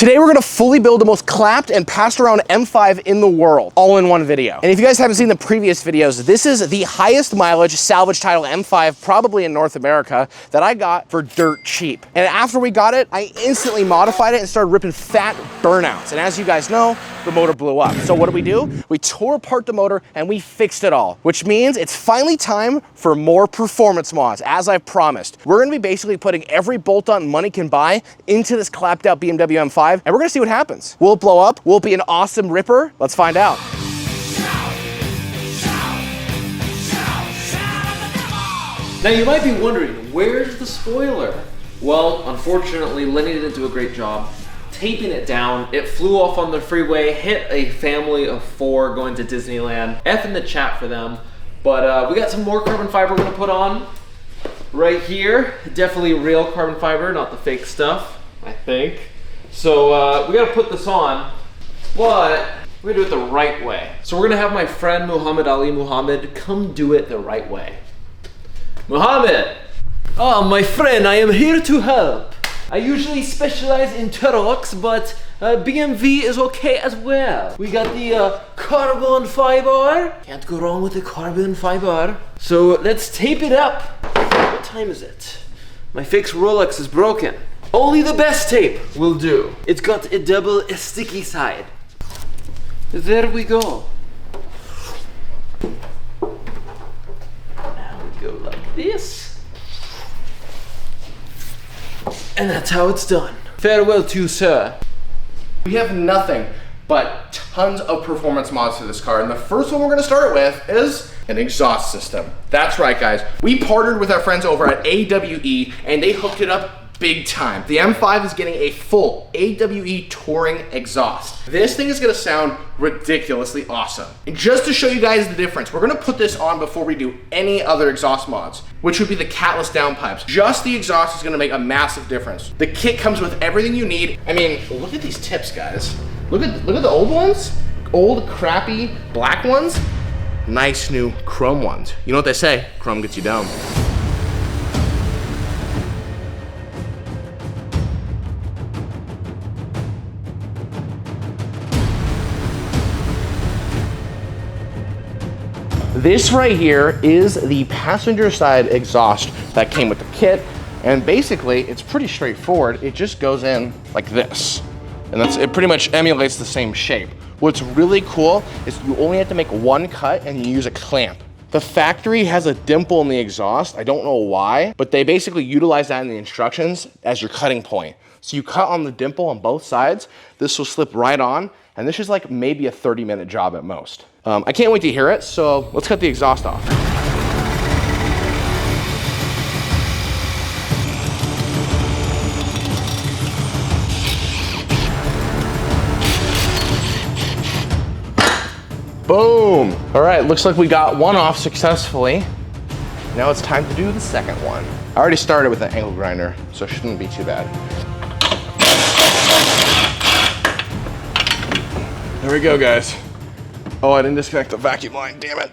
Today we're gonna fully build the most clapped and passed around M5 in the world, all in one video. And if you guys haven't seen the previous videos, this is the highest mileage salvage title M5 probably in North America that I got for dirt cheap. And after we got it, I instantly modified it and started ripping fat burnouts. And as you guys know, the motor blew up. So what do? We tore apart the motor and we fixed it all, which means it's finally time for more performance mods, as I promised. We're gonna be basically putting every bolt-on money can buy into this clapped out BMW M5, and we're gonna see what happens. Will it blow up? Will it be an awesome ripper? Let's find out. Now you might be wondering, where's the spoiler? Well, unfortunately, Lenny didn't do a great job taping it down. It flew off on the freeway, hit a family of 4 going to Disneyland. F in the chat for them. But we got some more carbon fiber we're gonna put on right here. Definitely real carbon fiber, not the fake stuff, I think. So we gotta put this on, but we're gonna do it the right way. So we're gonna have my friend Muhammad Ali Muhammad come do it the right way. Muhammad! Oh, my friend, I am here to help. I usually specialize in Turox, but BMW is okay as well. We got the carbon fiber. Can't go wrong with the carbon fiber. So let's tape it up. What time is it? My fixed Rolex is broken. Only the best tape will do. It's got a double sticky side. There we go. Now we go like this. And that's how it's done. Farewell to you, sir. We have nothing but tons of performance mods to this car, and the first one we're gonna start with is an exhaust system. That's right, guys. We partnered with our friends over at AWE, and they hooked it up big time. The M5 is getting a full AWE touring exhaust. This thing is gonna sound ridiculously awesome. And just to show you guys the difference, we're gonna put this on before we do any other exhaust mods, which would be the catless downpipes. Just the exhaust is gonna make a massive difference. The kit comes with everything you need. I mean, look at these tips, guys. Look at the old ones, old crappy black ones, nice new chrome ones. You know what they say, chrome gets you down. This right here is the passenger side exhaust that came with the kit. And basically it's pretty straightforward. It just goes in like this. And it pretty much emulates the same shape. What's really cool is you only have to make one cut and you use a clamp. The factory has a dimple in the exhaust. I don't know why, but they basically utilize that in the instructions as your cutting point. So you cut on the dimple on both sides. This will slip right on. And this is like maybe a 30-minute job at most. I can't wait to hear it, so let's cut the exhaust off. Boom! All right, looks like we got one off successfully. Now it's time to do the second one. I already started with an angle grinder, so it shouldn't be too bad. There we go, guys. Oh, I didn't disconnect the vacuum line, damn it.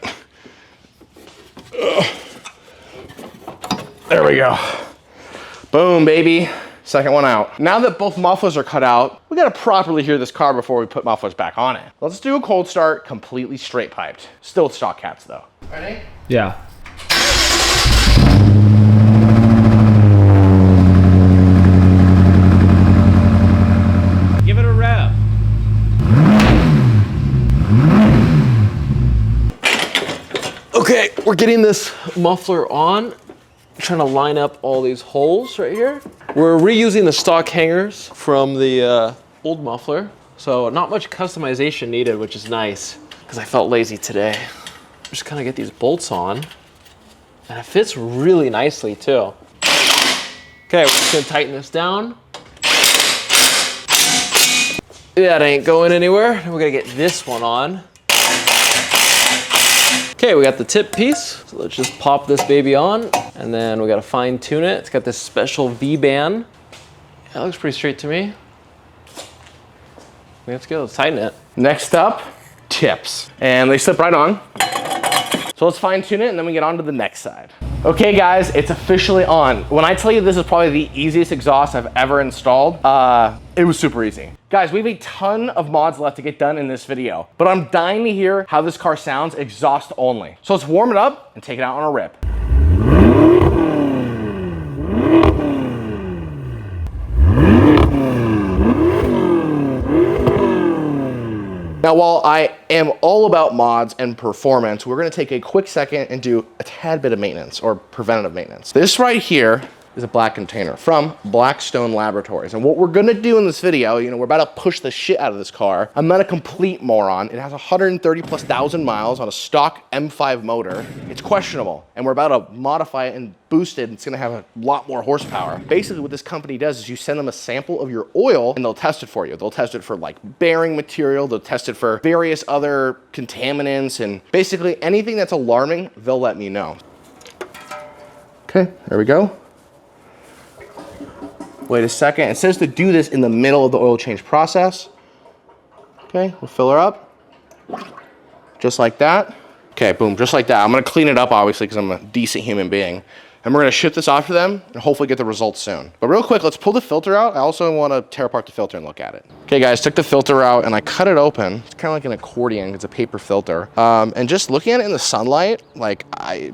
Ugh. There we go. Boom, baby. Second one out. Now that both mufflers are cut out, we gotta properly hear this car before we put mufflers back on it. Let's do a cold start, completely straight piped. Still stock cats though. Ready? Yeah. Give it a rev. Okay, we're getting this muffler on. Trying to line up all these holes right here. We're reusing the stock hangers from the old muffler. So not much customization needed, which is nice because I felt lazy today. Just kind of get these bolts on and it fits really nicely too. Okay, we're just gonna tighten this down. That ain't going anywhere. We're gonna get this one on. Okay, we got the tip piece. So let's just pop this baby on and then we gotta fine tune it. It's got this special V-band. That looks pretty straight to me. Let's go, let's tighten it. Next up, tips. And they slip right on. So let's fine tune it and then we get on to the next side. Okay guys, it's officially on. When I tell you this is probably the easiest exhaust I've ever installed, it was super easy. Guys, we have a ton of mods left to get done in this video, but I'm dying to hear how this car sounds exhaust only. So let's warm it up and take it out on a rip. Now, while I am all about mods and performance, we're gonna take a quick second and do a tad bit of maintenance or preventative maintenance. This right here is a black container from Blackstone Laboratories. And what we're gonna do in this video, we're about to push the shit out of this car. I'm not a complete moron. It has 130,000+ miles on a stock M5 motor. It's questionable, and we're about to modify it and boost it. It's gonna have a lot more horsepower. Basically what this company does is you send them a sample of your oil and they'll test it for you. They'll test it for like bearing material, they'll test it for various other contaminants, and basically anything that's alarming, they'll let me know. Okay, there we go. Wait a second, it says to do this in the middle of the oil change process. Okay, we'll fill her up. Just like that. Okay, boom, just like that. I'm gonna clean it up, obviously, because I'm a decent human being. And we're gonna ship this off to them and hopefully get the results soon. But real quick, let's pull the filter out. I also wanna tear apart the filter and look at it. Okay guys, took the filter out and I cut it open. It's kind of like an accordion, it's a paper filter. And just looking at it in the sunlight, like I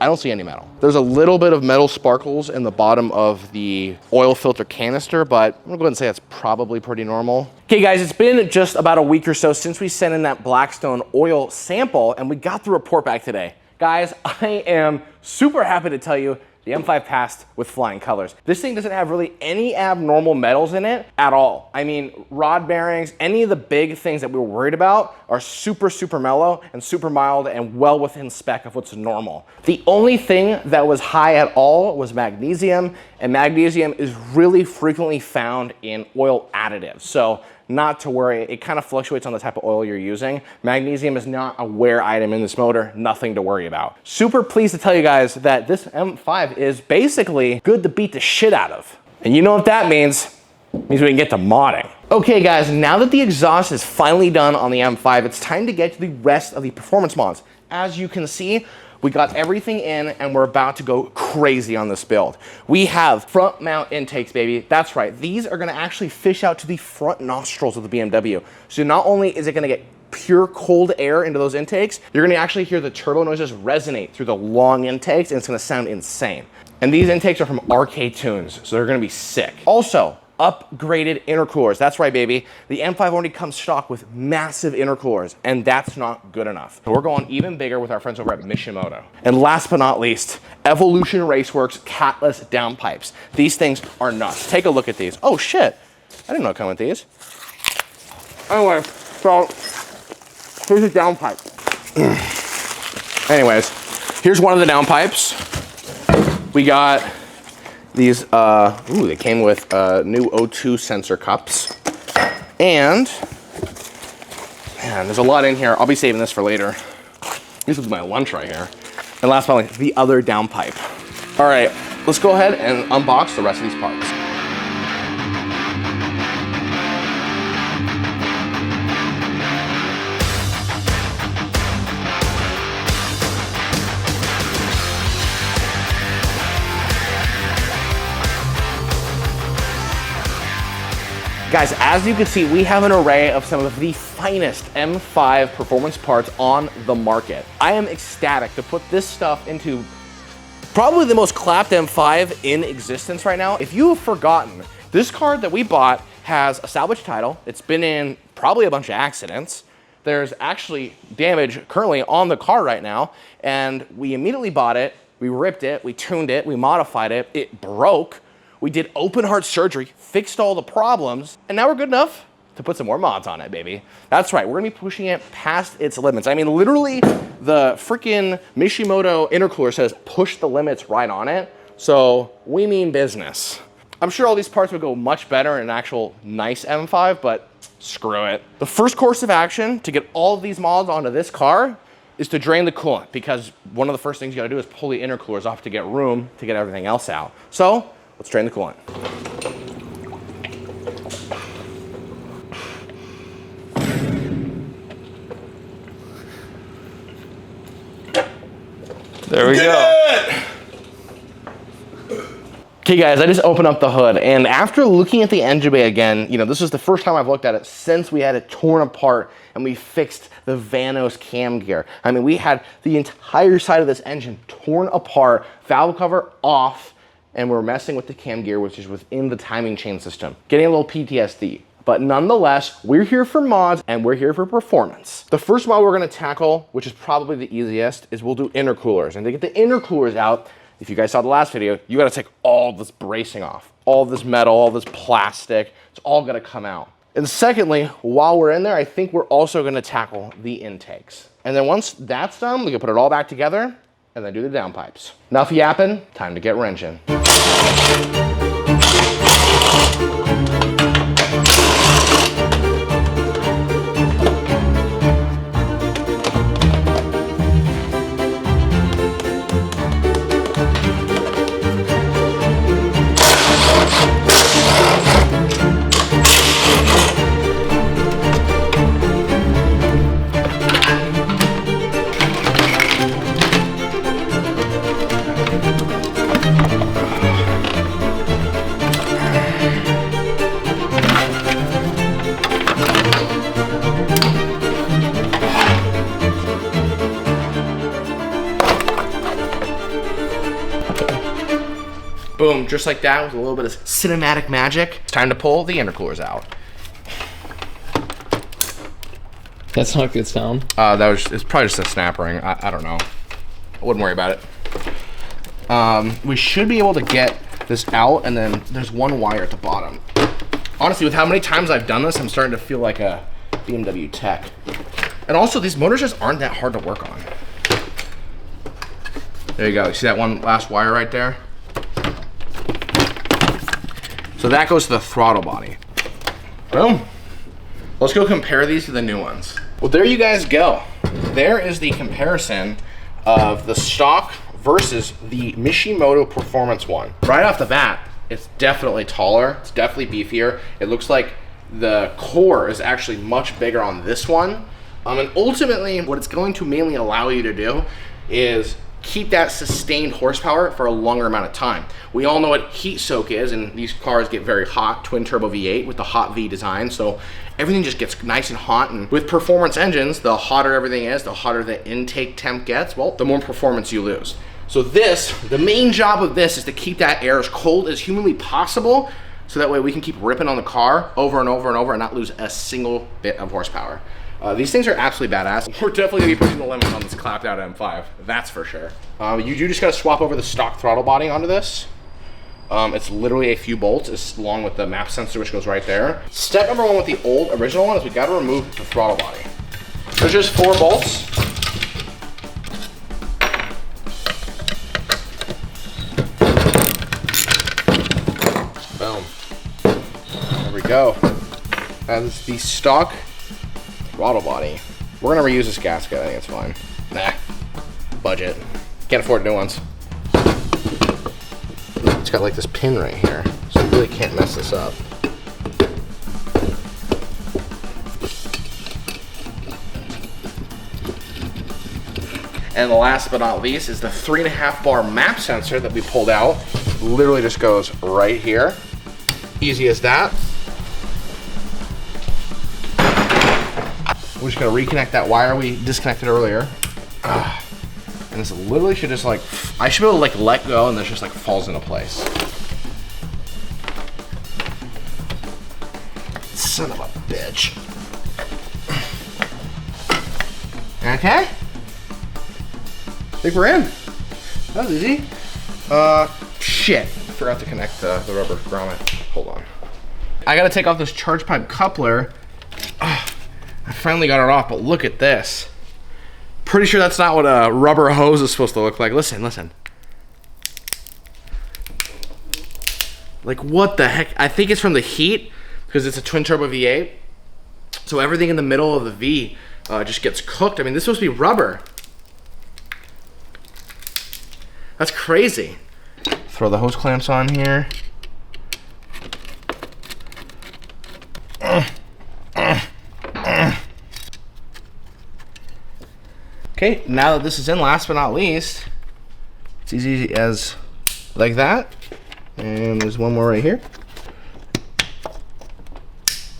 don't see any metal. There's a little bit of metal sparkles in the bottom of the oil filter canister, but I'm gonna go ahead and say that's probably pretty normal. Okay guys, it's been just about a week or so since we sent in that Blackstone oil sample and we got the report back today. Guys, I am super happy to tell you the M5 passed with flying colors. This thing doesn't have really any abnormal metals in it at all. I mean, rod bearings, any of the big things that we were worried about are super, super mellow and super mild and well within spec of what's normal. The only thing that was high at all was magnesium, and magnesium is really frequently found in oil additives. So not to worry, it kind of fluctuates on the type of oil you're using. Magnesium is not a wear item in this motor, nothing to worry about. Super pleased to tell you guys that this M5 is basically good to beat the shit out of. And you know what that means? It means we can get to modding. Okay guys, now that the exhaust is finally done on the M5, it's time to get to the rest of the performance mods. As you can see, we got everything in and we're about to go crazy on this build. We have front mount intakes, baby. That's right. These are gonna actually fish out to the front nostrils of the BMW. So not only is it gonna get pure cold air into those intakes, you're gonna actually hear the turbo noises resonate through the long intakes and it's gonna sound insane. And these intakes are from RK Tunes, so they're gonna be sick. Also, upgraded intercoolers. That's right, baby. The M5 already comes stock with massive intercoolers, and that's not good enough. So we're going even bigger with our friends over at Mishimoto. And last but not least, Evolution Raceworks catless downpipes. These things are nuts. Take a look at these. Oh shit, I didn't know it come with these. Anyway, so here's a downpipe. Anyways, here's one of the downpipes. We got these, they came with new O2 sensor cups. And, man, there's a lot in here. I'll be saving this for later. This is my lunch right here. And last but not least, the other downpipe. All right, let's go ahead and unbox the rest of these parts. Guys, as you can see, we have an array of some of the finest M5 performance parts on the market. I am ecstatic to put this stuff into probably the most clapped M5 in existence right now. If you have forgotten, this car that we bought has a salvage title. It's been in probably a bunch of accidents. There's actually damage currently on the car right now, and we immediately bought it, we ripped it, we tuned it, we modified it, it broke. We did open heart surgery, fixed all the problems, and now we're good enough to put some more mods on it, baby. That's right, we're gonna be pushing it past its limits. I mean, literally, the freaking Mishimoto intercooler says push the limits right on it, so we mean business. I'm sure all these parts would go much better in an actual nice M5, but screw it. The first course of action to get all of these mods onto this car is to drain the coolant, because one of the first things you gotta do is pull the intercoolers off to get room to get everything else out. So, let's drain the coolant. There we go. Okay guys, I just opened up the hood, and after looking at the engine bay again, you know, this is the first time I've looked at it since we had it torn apart and we fixed the Vanos cam gear. I mean, we had the entire side of this engine torn apart, valve cover off, and we're messing with the cam gear, which is within the timing chain system. Getting a little PTSD. But nonetheless, we're here for mods and we're here for performance. The first mod we're gonna tackle, which is probably the easiest, is we'll do intercoolers. And to get the intercoolers out, if you guys saw the last video, you gotta take all this bracing off. All this metal, all this plastic, it's all gonna come out. And secondly, while we're in there, I think we're also gonna tackle the intakes. And then once that's done, we can put it all back together and then do the downpipes. Enough yapping, time to get wrenching. Boom, just like that with a little bit of cinematic magic. It's time to pull the intercoolers out. That's not a good sound. It's probably just a snap ring. I don't know. I wouldn't worry about it. We should be able to get this out, and then there's one wire at the bottom. Honestly, with how many times I've done this, I'm starting to feel like a BMW tech. And also, these motors just aren't that hard to work on. There you go. You see that one last wire right there? So that goes to the throttle body. Boom. Let's go compare these to the new ones. Well, there you guys go. There is the comparison of the stock versus the Mishimoto Performance one. Right off the bat, it's definitely taller. It's definitely beefier. It looks like the core is actually much bigger on this one. And ultimately, what it's going to mainly allow you to do is keep that sustained horsepower for a longer amount of time. We all know what heat soak is, and these cars get very hot, twin turbo V8 with the hot V design, so everything just gets nice and hot. And with performance engines, the hotter everything is, the hotter the intake temp gets, well, the more performance you lose. So this, the main job of this is to keep that air as cold as humanly possible, so that way we can keep ripping on the car over and over and over and not lose a single bit of horsepower. These things are absolutely badass. We're definitely gonna be pushing the limits on this clapped out M5, that's for sure. You do just gotta swap over the stock throttle body onto this. It's literally a few bolts along with the map sensor, which goes right there. Step number one with the old original one is we gotta remove the throttle body. There's just 4 bolts. Boom. There we go. And the stock throttle body. We're gonna reuse this gasket, I think it's fine. Nah, budget. Can't afford new ones. It's got like this pin right here, so you really can't mess this up. And last but not least is the 3.5 bar map sensor that we pulled out. Literally just goes right here. Easy as that. We're just gonna reconnect that wire we disconnected earlier. And this literally should just like, I should be able to like let go and this just like falls into place. Son of a bitch. Okay. I think we're in. That was easy. Shit. Forgot to connect the rubber grommet. Hold on. I gotta take off this charge pipe coupler. I finally got it off, but look at this. Pretty sure that's not what a rubber hose is supposed to look like. Listen, listen. Like, what the heck? I think it's from the heat, because it's a twin turbo V8. So everything in the middle of the V just gets cooked. I mean, this is supposed to be rubber. That's crazy. Throw the hose clamps on here. Okay, now that this is in, last but not least, it's easy as like that. And there's one more right here.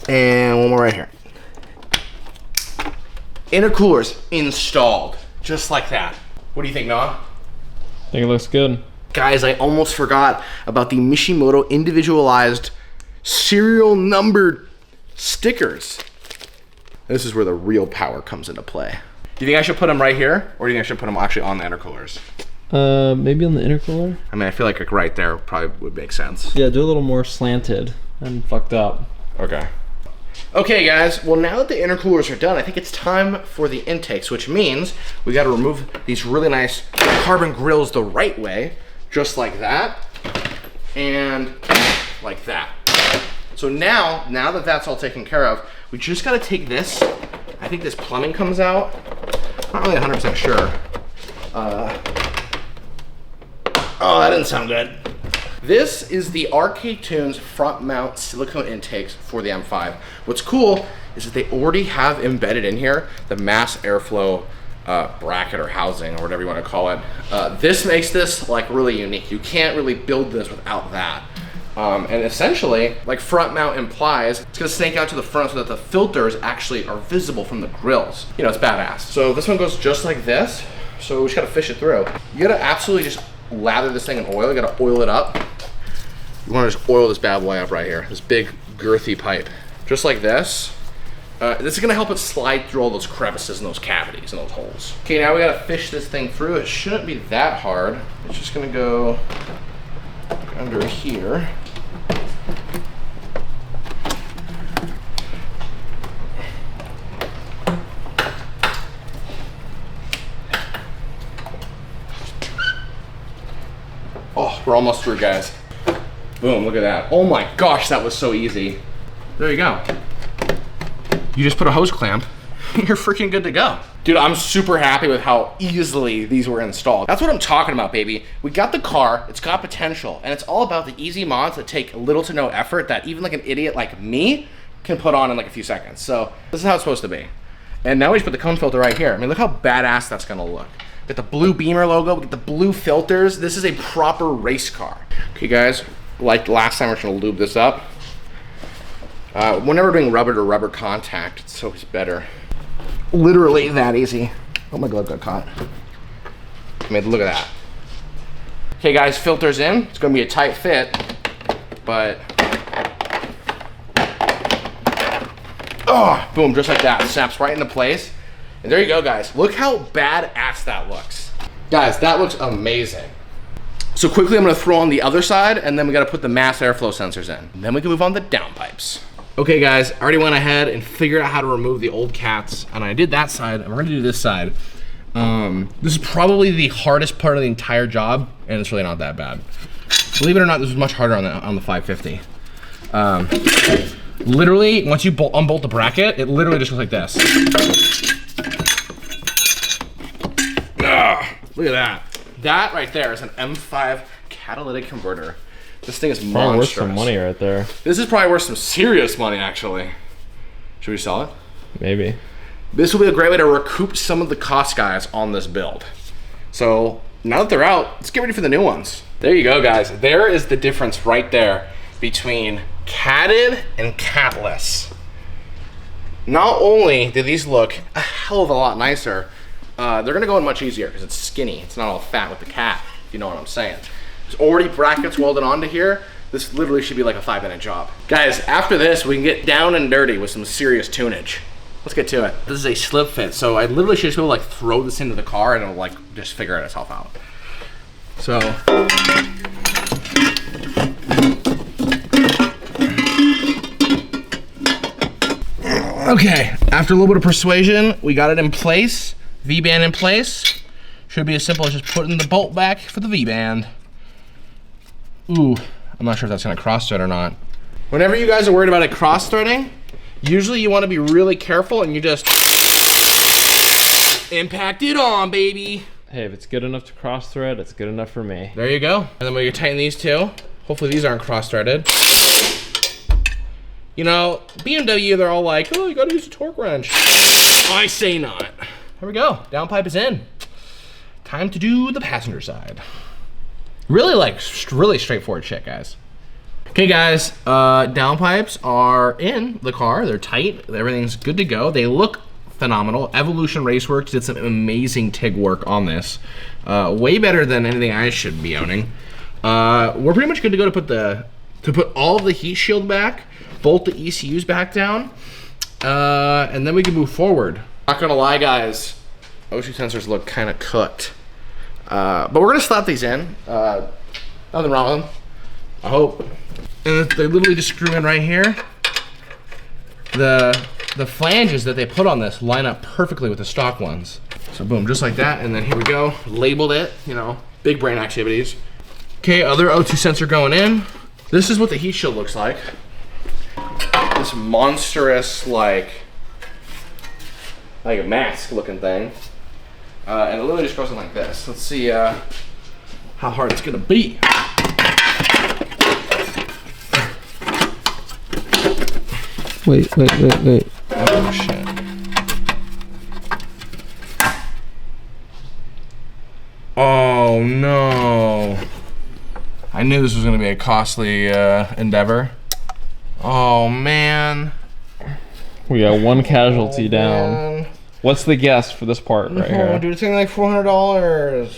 And one more right here. Intercoolers installed, just like that. What do you think, Noah? I think it looks good. Guys, I almost forgot about the Mishimoto individualized serial numbered stickers. This is where the real power comes into play. Do you think I should put them right here, or do you think I should put them actually on the intercoolers? Maybe on the intercooler? I mean, I feel like right there probably would make sense. Yeah, do a little more slanted and fucked up. Okay. Okay, guys, well, now that the intercoolers are done, I think it's time for the intakes, which means we got to remove these really nice carbon grills the right way, just like that, and like that. So now that that's all taken care of, we just got to take this. I think this plumbing comes out. Not really 100% sure. Oh, that didn't sound good. This is the RK Tunes front mount silicone intakes for the M5. What's cool is that they already have embedded in here the mass airflow bracket or housing or whatever you want to call it. This makes this like really unique. You can't really build this without that. And essentially, like front mount implies, it's gonna snake out to the front so that the filters actually are visible from the grills. You know, it's badass. So this one goes just like this. So we just gotta fish it through. You gotta absolutely just lather this thing in oil. You gotta oil it up. You wanna just oil this bad boy up right here. This big girthy pipe. Just like this. This is gonna help it slide through all those crevices and those cavities and those holes. Okay, now we gotta fish this thing through. It shouldn't be that hard. It's just gonna go under here. Oh, we're almost through, guys. Boom, look at that. Oh my gosh, that was so easy. There you go. You just put a hose clamp, you're freaking good to go. Dude, I'm super happy with how easily these were installed. That's what I'm talking about, baby. We got the car, it's got potential, and it's all about the easy mods that take little to no effort that even like an idiot like me can put on in like a few seconds. So this is how it's supposed to be. And now we just put the cone filter right here. I mean, look how badass that's gonna look. We got the blue Beamer logo, we got the blue filters. This is a proper race car. Okay guys, like last time, we're just gonna lube this up. Whenever doing rubber to rubber contact, it's always better. Literally that easy. Oh, my glove got caught. I mean, look at that. Okay guys, filters in. It's gonna be a tight fit, but oh, boom, just like that. Snaps right into place. And there you go, guys. Look how badass that looks. Guys, that looks amazing. So quickly, I'm gonna throw on the other side, and then we gotta put the mass airflow sensors in. And then we can move on to downpipes. Okay guys, I already went ahead and figured out how to remove the old cats, and I did that side, and we're gonna do this side. This is probably the hardest part of the entire job, and it's really not that bad. Believe it or not, this was much harder on the 550. Literally, once you unbolt the bracket, it literally just goes like this. Look at that. That right there is an M5 catalytic converter. This thing is monstrous. Probably worth some money right there. This is probably worth some serious money, actually. Should we sell it? Maybe. This will be a great way to recoup some of the cost, guys, on this build. So now that they're out, let's get ready for the new ones. There you go, guys. There is the difference right there between catted and catless. Not only do these look a hell of a lot nicer, they're gonna go in much easier because it's skinny. It's not all fat with the cat, if you know what I'm saying. There's already brackets welded onto here. This literally should be like a 5-minute job. Guys, after this, we can get down and dirty with some serious tunage. Let's get to it. This is a slip fit, so I literally should just be able to like throw this into the car and it'll like just figure itself out. So. Okay, after a little bit of persuasion, we got it in place. V-band in place. Should be as simple as just putting the bolt back for the V-band. Ooh, I'm not sure if that's gonna cross thread or not. Whenever you guys are worried about it cross threading, usually you wanna be really careful and you just impact it on, baby. Hey, if it's good enough to cross thread, it's good enough for me. There you go. And then when you tighten these two, hopefully these aren't cross threaded. You know, BMW, they're all like, oh, you gotta use a torque wrench. I say not. Here we go, downpipe is in. Time to do the passenger side. Really like, really straightforward shit, guys. Okay guys, downpipes are in the car. They're tight, everything's good to go. They look phenomenal. Evolution Raceworks did some amazing TIG work on this. Way better than anything I should be owning. We're pretty much good to go to put all of the heat shield back, bolt the ECUs back down, and then we can move forward. Not gonna lie guys, O2 sensors look kind of cooked. But we're gonna slap these in. Nothing wrong with them, I hope. And they literally just screw in right here. The flanges that they put on this line up perfectly with the stock ones. So boom, just like that, and then here we go. Labeled it, you know, big brain activities. Okay, other O2 sensor going in. This is what the heat shield looks like. This monstrous, like a mask looking thing. And it literally just goes in like this. Let's see how hard it's gonna be. Wait. Oh shit. Oh no. I knew this was gonna be a costly endeavor. Oh man. We got one casualty down. Man. What's the guess for this part right here? Dude, it's thing like $400.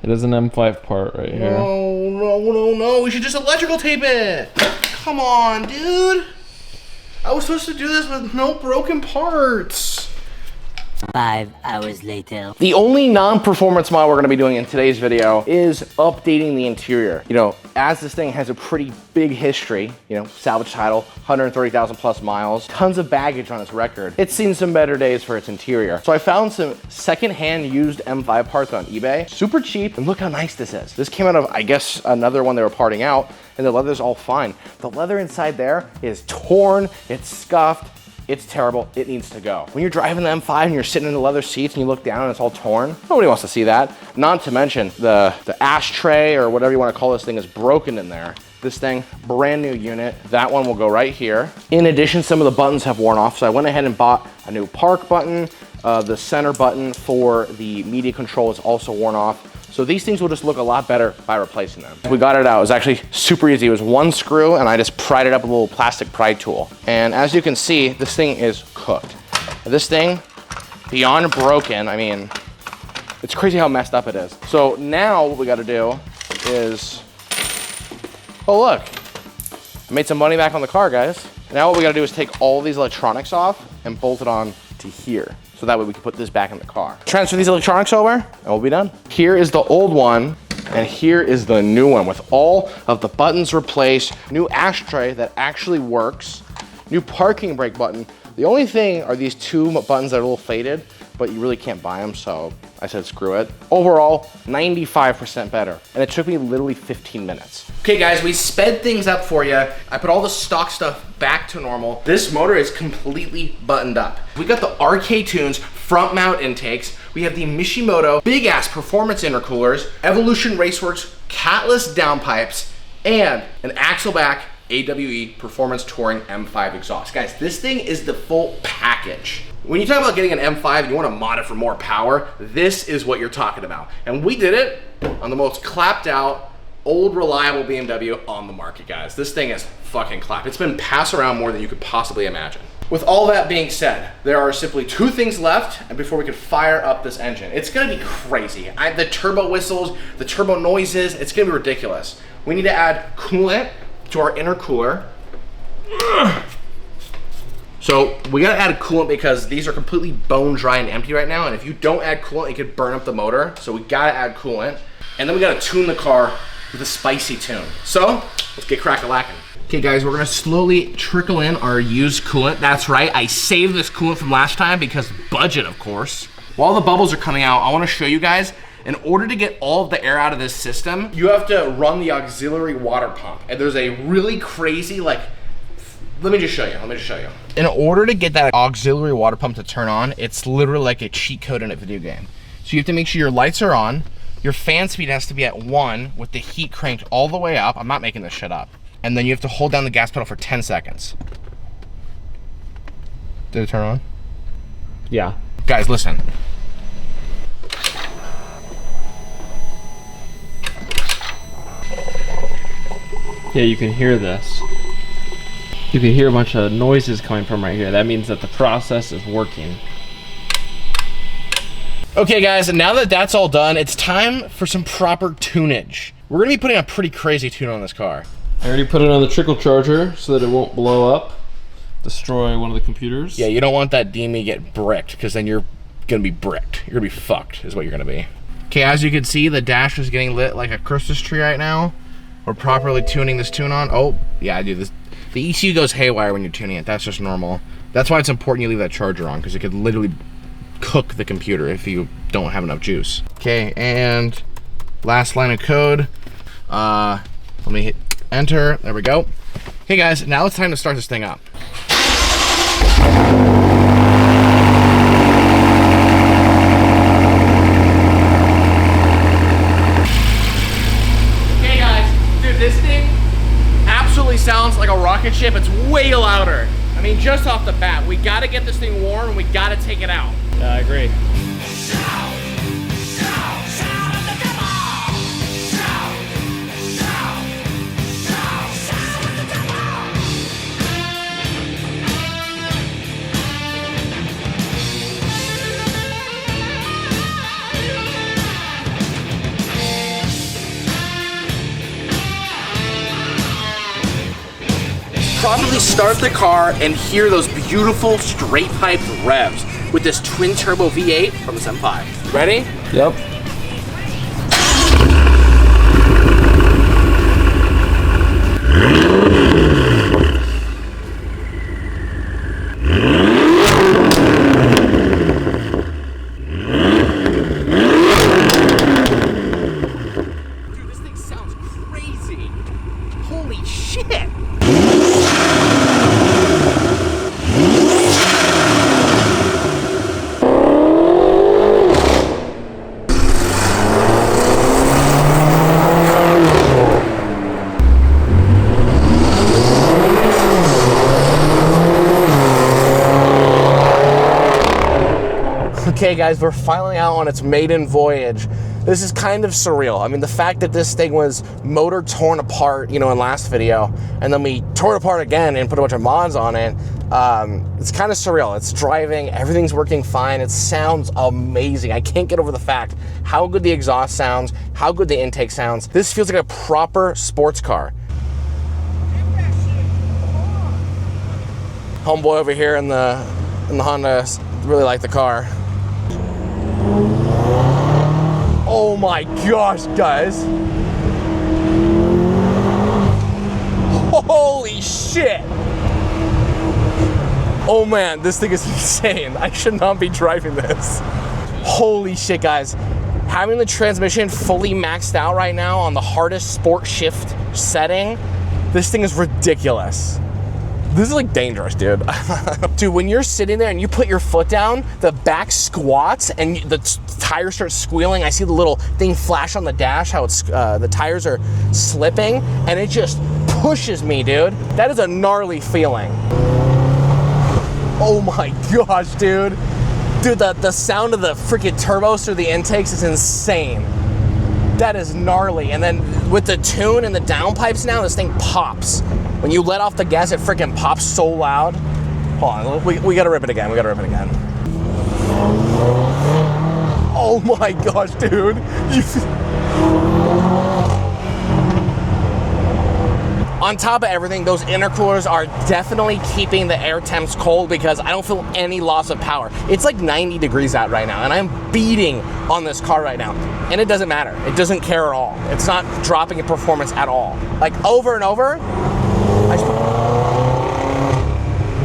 It is an M5 part right here. No. We should just electrical tape it. Come on, dude. I was supposed to do this with no broken parts. 5 hours later. The only non-performance mod we're gonna be doing in today's video is updating the interior. You know, as this thing has a pretty big history, you know, salvage title, 130,000 plus miles, tons of baggage on its record. It's seen some better days for its interior. So I found some secondhand used M5 parts on eBay, super cheap, and look how nice this is. This came out of, I guess, another one they were parting out, and the leather's all fine. The leather inside there is torn, it's scuffed, it's terrible, it needs to go. When you're driving the M5 and you're sitting in the leather seats and you look down and it's all torn, nobody wants to see that. Not to mention the ashtray or whatever you want to call this thing is broken in there. This thing, brand new unit. That one will go right here. In addition, some of the buttons have worn off, so I went ahead and bought a new park button. The center button for the media control is also worn off. So these things will just look a lot better by replacing them. We got it out. It was actually super easy. It was one screw and I just pried it up with a little plastic pry tool. And as you can see, this thing is cooked. This thing, beyond broken, I mean, it's crazy how messed up it is. So now what we gotta do is, oh look, I made some money back on the car, guys. Now what we gotta do is take all these electronics off and bolt it on to here. So that way we can put this back in the car. Transfer these electronics over and we'll be done. Here is the old one and here is the new one with all of the buttons replaced, new ashtray that actually works, new parking brake button. The only thing are these two buttons that are a little faded, but you really can't buy them, so I said screw it. Overall, 95% better. And it took me literally 15 minutes. Okay guys, we sped things up for you. I put all the stock stuff back to normal. This motor is completely buttoned up. We got the RK Tunes front mount intakes. We have the Mishimoto big ass performance intercoolers, Evolution Raceworks catless downpipes, and an Axleback AWE Performance Touring M5 exhaust. Guys, this thing is the full package. When you talk about getting an M5 and you want to mod it for more power, this is what you're talking about. And we did it on the most clapped out, old reliable BMW on the market, guys. This thing is fucking clapped. It's been passed around more than you could possibly imagine. With all that being said, there are simply two things left and before we can fire up this engine. It's gonna be crazy. The turbo whistles, the turbo noises, it's gonna be ridiculous. We need to add coolant to our intercooler. So we gotta add coolant because these are completely bone dry and empty right now, and if you don't add coolant, it could burn up the motor. So we gotta add coolant. And then we gotta tune the car with a spicy tune. So let's get crack-a-lackin'. Okay guys, we're gonna slowly trickle in our used coolant. That's right, I saved this coolant from last time because budget, of course. While the bubbles are coming out, I wanna show you guys, in order to get all of the air out of this system, you have to run the auxiliary water pump. And there's a really crazy, like, let me just show you. In order to get that auxiliary water pump to turn on, it's literally like a cheat code in a video game. So you have to make sure your lights are on, your fan speed has to be at 1 with the heat cranked all the way up. I'm not making this shit up. And then you have to hold down the gas pedal for 10 seconds. Did it turn on? Yeah. Guys, listen. Yeah, you can hear this. You can hear a bunch of noises coming from right here. That means that the process is working. Okay guys, now that that's all done, it's time for some proper tunage. We're gonna be putting a pretty crazy tune on this car. I already put it on the trickle charger so that it won't blow up, destroy one of the computers. Yeah, you don't want that DME get bricked, because then you're gonna be bricked. You're gonna be fucked, is what you're gonna be. Okay, as you can see, the dash is getting lit like a Christmas tree right now. We're properly tuning this tune on. Oh, yeah, dude, this. The ECU goes haywire when you're tuning it. That's just normal. That's why it's important you leave that charger on, because it could literally cook the computer if you don't have enough juice. Okay, and last line of code. Let me hit enter. There we go. Okay, guys, now it's time to start this thing up. Okay, guys, dude, this thing absolutely sounds like a rocket ship. It's way louder. I mean, just off the bat, we gotta get this thing warm and we gotta take it out. Yeah, I agree. Properly start the car and hear those beautiful straight pipe revs with this twin turbo V8 from this M5. Ready? Yep. Dude, this thing sounds crazy. Holy shit. Okay guys, we're finally out on its maiden voyage. This is kind of surreal. I mean, the fact that this thing was motor torn apart, you know, in last video, and then we tore it apart again and put a bunch of mods on it, it's kind of surreal. It's driving, everything's working fine. It sounds amazing. I can't get over the fact how good the exhaust sounds, how good the intake sounds. This feels like a proper sports car. Homeboy over here in the Honda really like the car. Oh my gosh, guys. Holy shit. Oh man, this thing is insane. I should not be driving this. Holy shit, guys. Having the transmission fully maxed out right now on the hardest sport shift setting, this thing is ridiculous. This is like dangerous, dude. Dude, when you're sitting there and you put your foot down, the back squats and the tires start squealing. I see the little thing flash on the dash, how it's the tires are slipping, and it just pushes me, dude. That is a gnarly feeling. Oh my gosh, dude. Dude, the sound of the freaking turbos through the intakes is insane. That is gnarly. And then with the tune and the downpipes now, this thing pops. When you let off the gas, it freaking pops so loud. Hold on, we gotta rip it again. We gotta rip it again. Oh my gosh, dude. On top of everything, those intercoolers are definitely keeping the air temps cold because I don't feel any loss of power. It's like 90 degrees out right now, and I'm beating on this car right now. And it doesn't matter. It doesn't care at all. It's not dropping in performance at all. Like over and over, I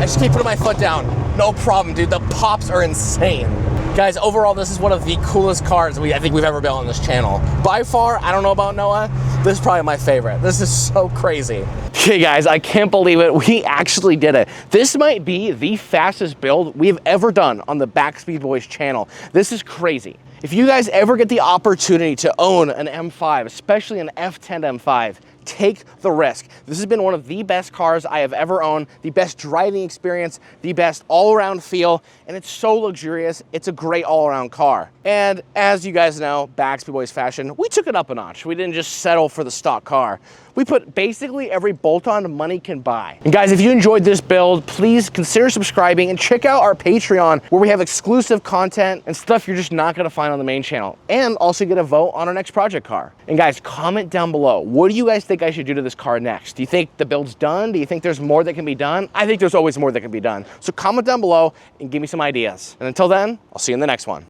just keep putting my foot down. No problem, dude. The pops are insane. Guys, overall, this is one of the coolest cars I think we've ever built on this channel. By far, I don't know about Noah, this is probably my favorite. This is so crazy. Okay guys, I can't believe it. We actually did it. This might be the fastest build we've ever done on the Backspeed Boys channel. This is crazy. If you guys ever get the opportunity to own an M5, especially an F10 M5, take the risk. This has been one of the best cars I have ever owned, the best driving experience, the best all-around feel, and it's so luxurious. It's a great all-around car. And as you guys know, Backspeed Boys fashion, we took it up a notch. We didn't just settle for the stock car. We put basically every bolt-on money can buy. And guys, if you enjoyed this build, please consider subscribing and check out our Patreon, where we have exclusive content and stuff you're just not gonna find on the main channel. And also get a vote on our next project car. And guys, comment down below. What do you guys think I should do to this car next? Do you think the build's done? Do you think there's more that can be done? I think there's always more that can be done. So comment down below and give me some ideas. And until then, I'll see you in the next one.